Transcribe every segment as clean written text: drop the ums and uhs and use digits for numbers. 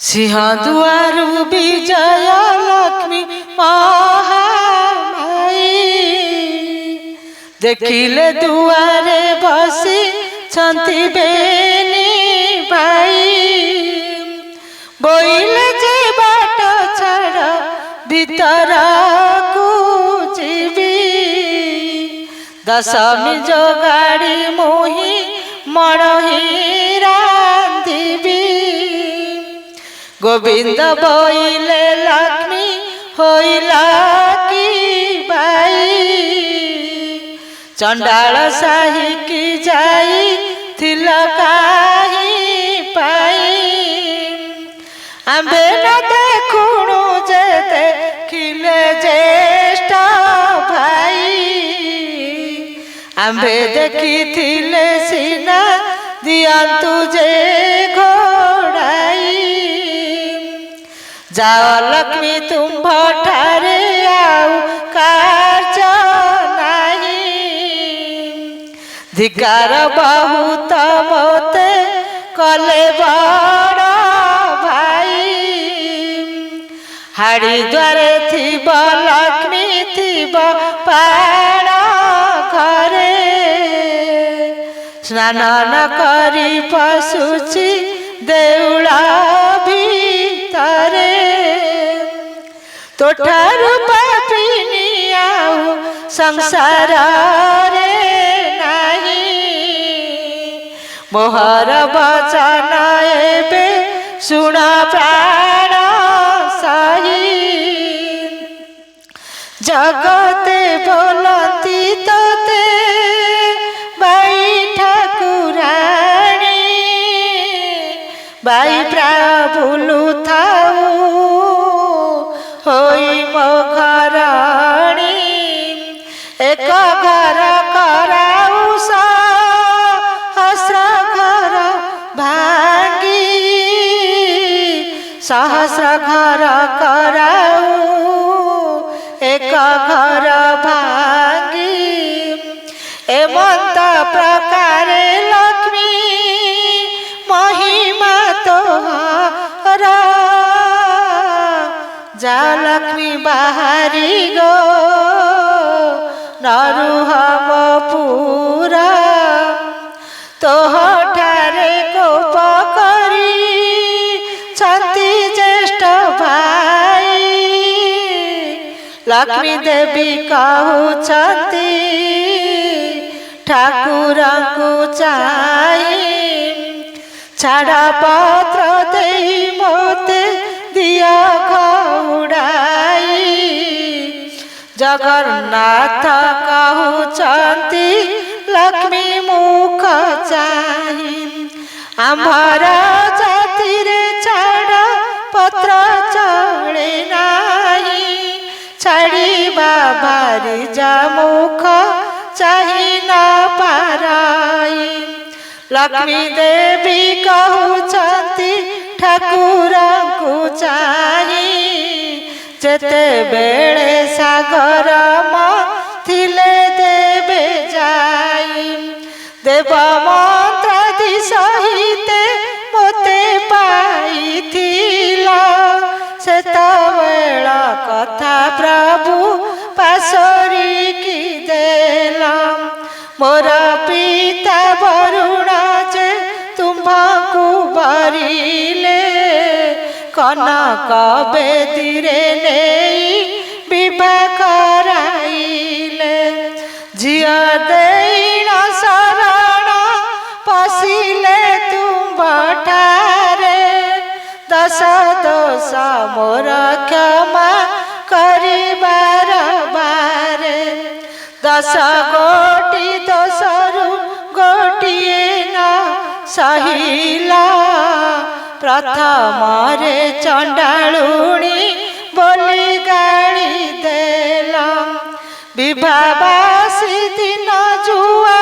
सिंहदुआर विजय लक्ष्मी महामाई देखिले दुआरे बसी छंती बेनी भाई बोइले जे बाट छाड़ भीतर को जीवी दशमी जोगाड़ी मोही मणही रांधिबी गोविंद बोइले लक्ष्मी होइला की बाई चंडाल साही की जाई थिलकाही पाई आंबे न देखुणु जे देखिले ज्येष्ठ भाई आंबे देखिथिले सीना दियंतु जे घोड़ाई जाओ लक्ष्मी तुम भठारे आउ कार्य नहीं धिकार बहुत मोते कले बड़ भाई हाड़ी द्वारे थिब लक्ष्मी थिब पाण घरे स्नान न करी पशुची देउला भितरे तोठारु पापिनी आउ संसार रे नाही मोहर वचन एबे सुण प्राण सही जगते बोलती तोते बाई ठाकुराणी बाई भूलु थाऊ होई मो घराणी एक घर कराऊ सहस्र घर भांगी सहस्र घर कराऊ एक घर भांगी एमंत प्रकारे लक्ष्मी महिमा तोहर जा लक्ष्मी बाहरी गो नरुहम पूरा तोहठारे कोप करी छंती ज्येष्ठ भाई लक्ष्मी देवी कहउछंती ठाकुर को चाही छाड़ा पत्र दे मोते दिया घौड़ाई जगन्नाथ कहउछंती लक्ष्मी मुख चाही आम्भर जाति रे छाड़ा पत्र चले नाही छाड़ी बाबारी जा मुख चाही ना पाराई लक्ष्मी देवी कहउछंती ठाकुर को चाही जेते बेले सागर थिले देवे जाई देव मंत्रादि सहिते मोते पाइथिला सेतबेला कथा प्रभु पासरी की देला मोर पिता वरुण जे तुम्हाकू बरिले कनक बेदीरे नहीं विवाह कराइले झिया देन शरण पशिले तुम भठारे दश दोष मोर क्षमा करिबार बारे दश गोटी दोषरु गोटिए न सहिला प्रथम रे चंडालुणी बोली गाड़ी देला विवाहवासी दिन जुआ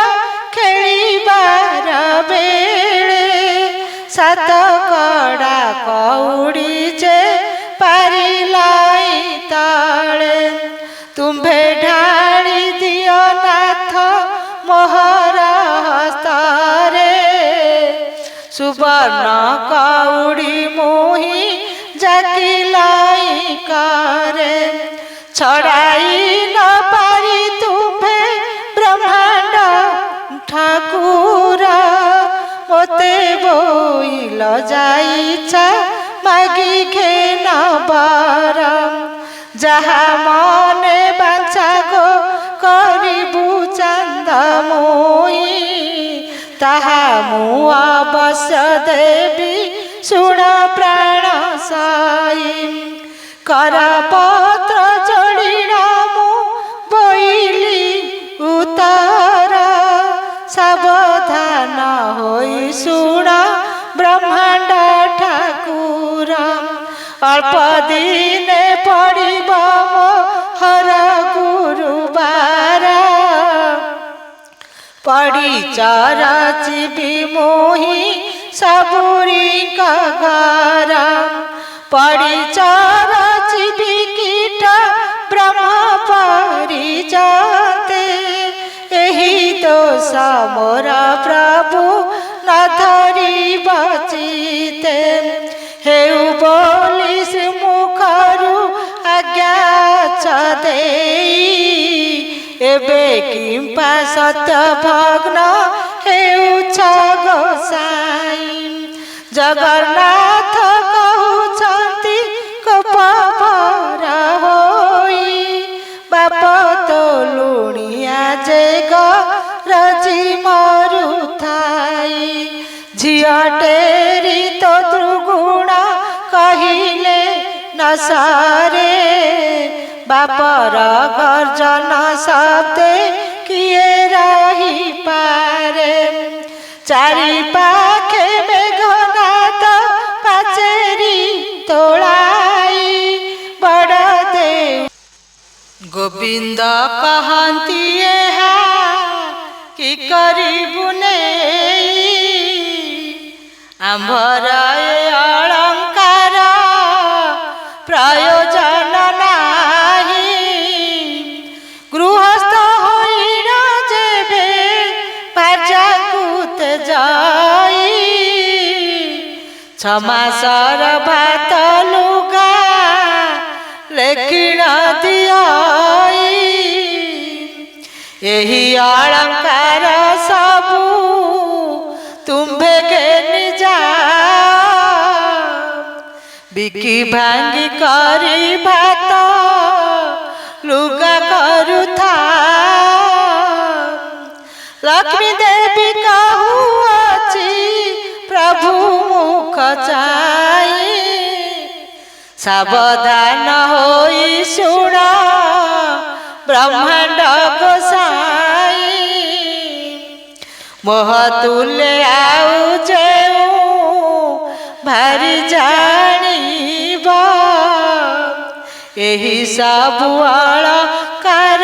खेलिबार बेले सात कड़ा कौड़ी जे पारिलाई तले तुम्भे ढाली दियो नाथ मोहर हस्तरे सुवर्ण कौड़ी मोही ଛଡ଼ାଇ ନ ପାରି ତୁମ୍ଭେ ବ୍ରହ୍ମାଣ୍ଡ ଠାକୁର ମୋତେ ବୋଇଲ ଯାଇଛା ମାଗି ଘେନ ବର ଯାହା ମନେ ବାଞ୍ଛା ଗୋ କରିବୁ ଚାନ୍ଦ ମୁଇଁ ତାହା ମୁଁ ଅବଶ୍ୟ ଦେବି ଶୁଣ ପ୍ରାଣ ସାଇ କରପତ୍ର ଯୋଡ଼ିଣ ମୁଁ ବୋଇଲି ଉତ୍ତର ସାବଧାନ ହୋଇ ଶୁଣ ବ୍ରହ୍ମାଣ୍ଡ ଠାକୁର ଅଳ୍ପ ଦିନେ ପଡ଼ିବ ମୋ ହର ଗୁରୁବାର ପଡ଼ିଚର ଯିବି ମୁହିଁ ସବୁରିଙ୍କ ଘର ପଡ଼ିଚର ଯିବି କୀଟ ବ୍ରହ୍ମ ପରିଜତେ ଏହି ଦୋଷ ମୋର ପ୍ରଭୁ ନ ଧରିବ ଚିତେ ହେଉ ବୋଲି ଶ୍ରୀମୁଖରୁ ଆଜ୍ଞା ଦେଇ ଏବେ କିମ୍ପା ସତ୍ୟ ଭଗ୍ନ ହେଉଛ ଗୋସାଇଁ ଜଗନ୍ନାଥ କହୁଛନ୍ତି କୋପ ଭରା ହୋଇ ବାପ ତୋଲୁଣିଆ ଯେ ଗରଜି ମରୁଥାଇ ଝିଅ ଟେରି ତ ଦୁର୍ଗୁଣ କହିଲେ ନ ସରେ ବାପର ଗର୍ଜନ ଶବ୍ଦେ କିଏ ରହିପାରେ ଚାରି ପାଖେ ମେଘନାଦ ପାଚେରୀ ତୋଳାଇ ବଡ଼ ଦେଉ ଗୋବିନ୍ଦ କହନ୍ତି ଏହା କି କରିବୁ ନେଇ ଆମ୍ଭର ଏ ଅଳଙ୍କାର ପ୍ରୟୋଜନ ନାହିଁ ଗୃହସ୍ଥ ହୋଇଣ ଯେବେ ପାଜାକୁତ ଯାଇ ଛମାସର ଭାତ ଲୁଗା ଲେଖିଣ ଦିଆଇ ଏହି ଅଳଙ୍କାର ସବୁ ତୁମ୍ଭେ ଘେନି ବିକି ଭାଙ୍ଗି କରି ଭାତ ଲୁଗା କରୁଥା ଲକ୍ଷ୍ମୀ ଦେବୀ କହୁଅଛି ପ୍ରଭୁ ମୁଖ ଚାହିଁ ସାବଧାନ ହୋଇ ଶୁଣ ବ୍ରହ୍ମାଣ୍ଡ ଗୋସାଇଁ ମୋହ ତୁଲେ ଆଉ ଯେଉଁ ଭାରି ଜାଣିବ ଏହି ସବୁ ଅଳଙ୍କାର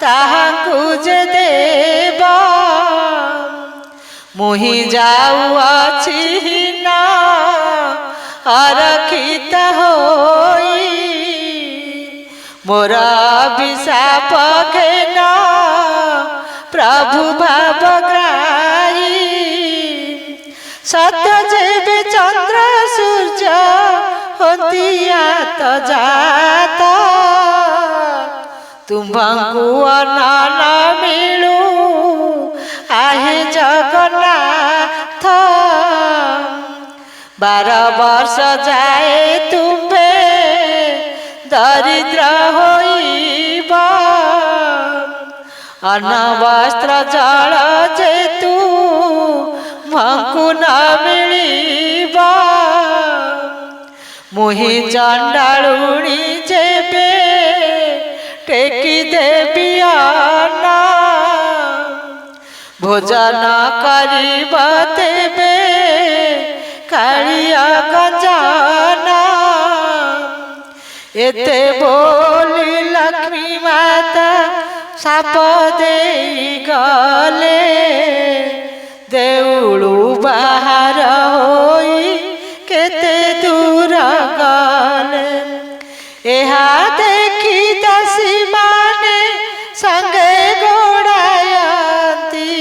ତାହାଙ୍କୁ ଯେ ଦେବ ମୁହିଁ ଯାଉଅଛି ହୀନ ଅରକ୍ଷିତ ହୋଇ ମୋର ଅଭିଶାପ ଘେନ ପ୍ରଭୁ ଭାବଗ୍ରାହୀ ସତ୍ୟ ଯେବେ ଚନ୍ଦ୍ର ସୂର୍ଯ୍ୟ ହତିଆତ ଜାତ ତୁମ୍ଭଙ୍କୁ ଅନନ ମିଳୁ ଆହେ ଜଗନ୍ନାଥ 12 ବର୍ଷ ଯାଏ ତୁମ୍ଭେ ଦରିଦ୍ର ହୋଇବ ଅନ୍ନ ବସ୍ତ୍ର ଜଳ ଯେତୁ ମଙ୍କୁ ନ ମିଳିବ ମୁହିଁ ଚଣ୍ଡାଳୁଣୀ ଯେବେ ଟେକି ଦେବି ଅନ୍ନ ଭୋଜନ କରିବ ତେବେ କାଳିଆ ଗଞ୍ଜନ ଏତେ ବୋଲି ଲକ୍ଷ୍ମୀ ମାତା ସାପ ଦେଇ ଗଲେ ଦେଉଳୁ ବାହାର ହୋଇ କେତେ ଦୂର ଗଲେ ଏହା ଦେଖି ଦାସୀ ମାନେ ସଙ୍ଗେ ଗୋଡ଼ାୟନ୍ତି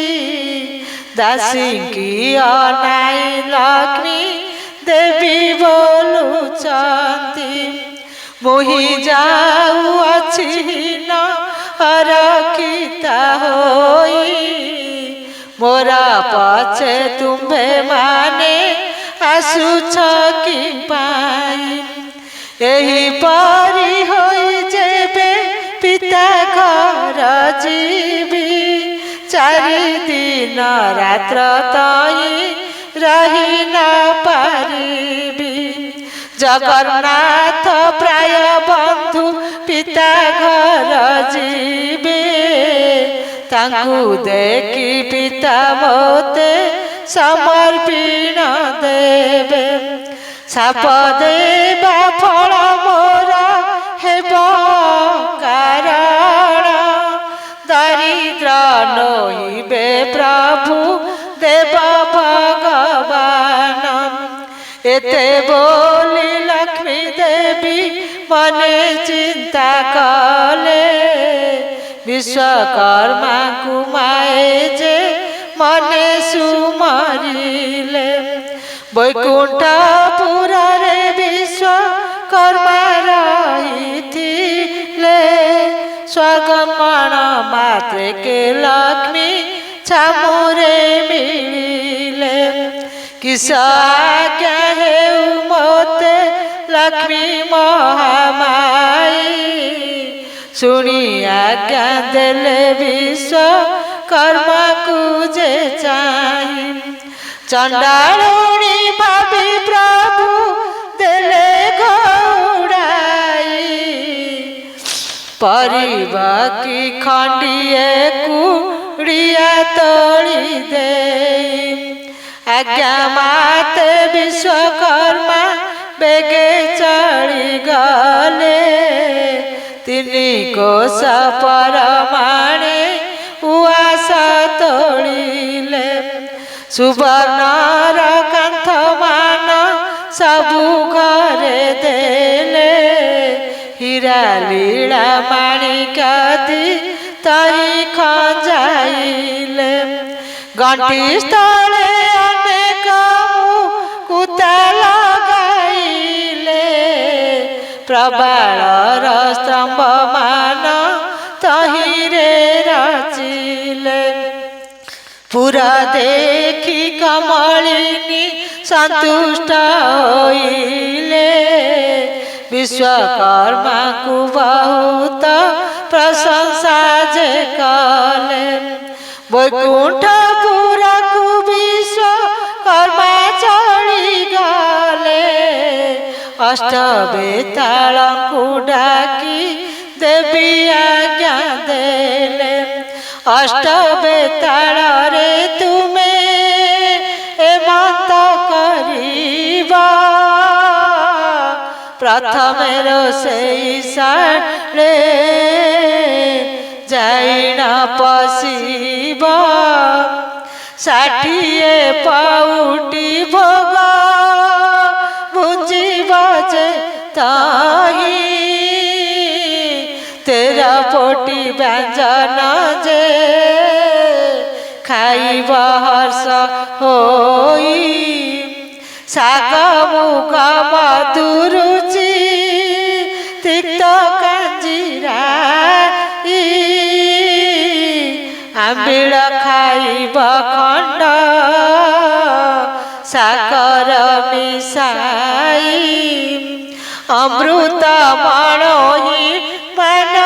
ଦାସୀଙ୍କି ଅନାଇ ଲକ୍ଷ୍ମୀ ଦେବୀ ବୋଲୁଛନ୍ତି ମୁହିଁ ଯାଉଅଛି ହୀନ ରଖିତା ହୋଇ ମୋର ପଛେ ତୁମ୍ଭେ ମାନେ ଆସୁଛ କି ପାଇଁ ଏହିପରି ହୋଇ ଯେବେ ପିତା ଘର ଯିବି 4 ଦିନ ରାତ୍ର ତଇ ରହି ନ ପାରିବି ଜଗନ୍ନାଥ ପ୍ରାୟ ବନ୍ଧୁ ପିତା ଘର ଯିବେ ତାଙ୍କୁ ଦେଖି ପିତା ମୋତେ ସମର୍ପଣ ଦେବେ ସାପ ଦେବା ଫଳ ମୋର ହେବ କାରଣ ଦରିଦ୍ର ନୋଇବେ ପ୍ରଭୁ ଦେବ ଭଗବାନ ଏତେ ବୋଲି ଲକ୍ଷ୍ମୀ ଦେବୀ ମନେ ଚିନ୍ତା କଲେ ବିଶ୍ୱକର୍ମାଙ୍କୁ ମାଏ ଯେ ମନେ ସୁମରିଲେ ବୈକୁଣ୍ଠପୁରରେ ବିଶ୍ୱକର୍ମା ରହିଥିଲେ ସ୍ୱର୍ଗମଣ ମାତ୍ରେ ଲକ୍ଷ୍ମୀ ଛାମୁରେ ମିଳିଲେ କିସ ଆଜ୍ଞା ହେଉ ମୋତେ ଲକ୍ଷ୍ମୀ ମହାମାଇ ଶୁଣି ଆଜ୍ଞା ଦେଲେ ବିଶ୍ୱକର୍ମାକୁ ଯେ ଚାହିଁ ଚଣ୍ଡାଳୁଣୀ ଭାବି ପ୍ରଭୁ ଦେଲେ ଘଉଡ଼ାଇ ପରିବା କି ଖଣ୍ଡିଏ କୁଡ଼ିଆ ତୋଳି ଦେଇ ଆଜ୍ଞା ମାତେ ବିଶ୍ୱକର୍ମା ବେଗେ ଚଳିଗଲେ 3 କୋଶ ପରମାଣେ ଉଆସ ତୋଳିଲେ ସୁବର୍ଣ୍ଣର କାନ୍ଥମାନ ସବୁ ଘରେ ଦେଲେ ହୀରା ଲୀଳା ମାଣିକାଦି ତହି ଖଞ୍ଜାଇଲେ ଗଣ୍ଠି ସ୍ଥଳେ ଅନେକ ମୁକୁତା ଲଗାଇଲେ ପ୍ରବାଳର ସ୍ତମ୍ଭମାନ ତହିରେ ରଚିଲେ ପୁରା ଦେଖି କମଳିନୀ ସନ୍ତୁଷ୍ଟ ହୋଇଲେ ବିଶ୍ୱକର୍ମାଙ୍କୁ ବହୁତ ପ୍ରଶଂସା ଯେ କଲେ ବୈକୁଣ୍ଠପୁରକୁ ବିଶ୍ୱକର୍ମା ଚଳିଗଲେ ଅଷ୍ଟବେତାଳଙ୍କୁ ଡାକି ଦେବୀ ଆଜ୍ଞା ଦେଲେ ଅଷ୍ଟବେତାଳରେ ତୁମେ ଏମନ୍ତ କରିବ ପ୍ରଥମେ ରୋଷେଇ ଶାଳେ ଯାଇ ନ ପଶିବ 60 ପାଉଟି ଭୋଗ ବୁଝିବ ଯେ ତହି 13 ପୋଟି ବ୍ୟଞ୍ଜନ ଯେ ଖାଇବ ହର୍ଷ ହୋଇ ଶାଗ ମୁଗ ମଧୁରୁଚି ତିକ୍ତ କାଞ୍ଜିରାଇ ଆମ୍ବିଳ ଖାଇବ ଖଣ୍ଡ ସାକର ମିଶାଇ ଅମୃତ ମଣୋହି ମାନ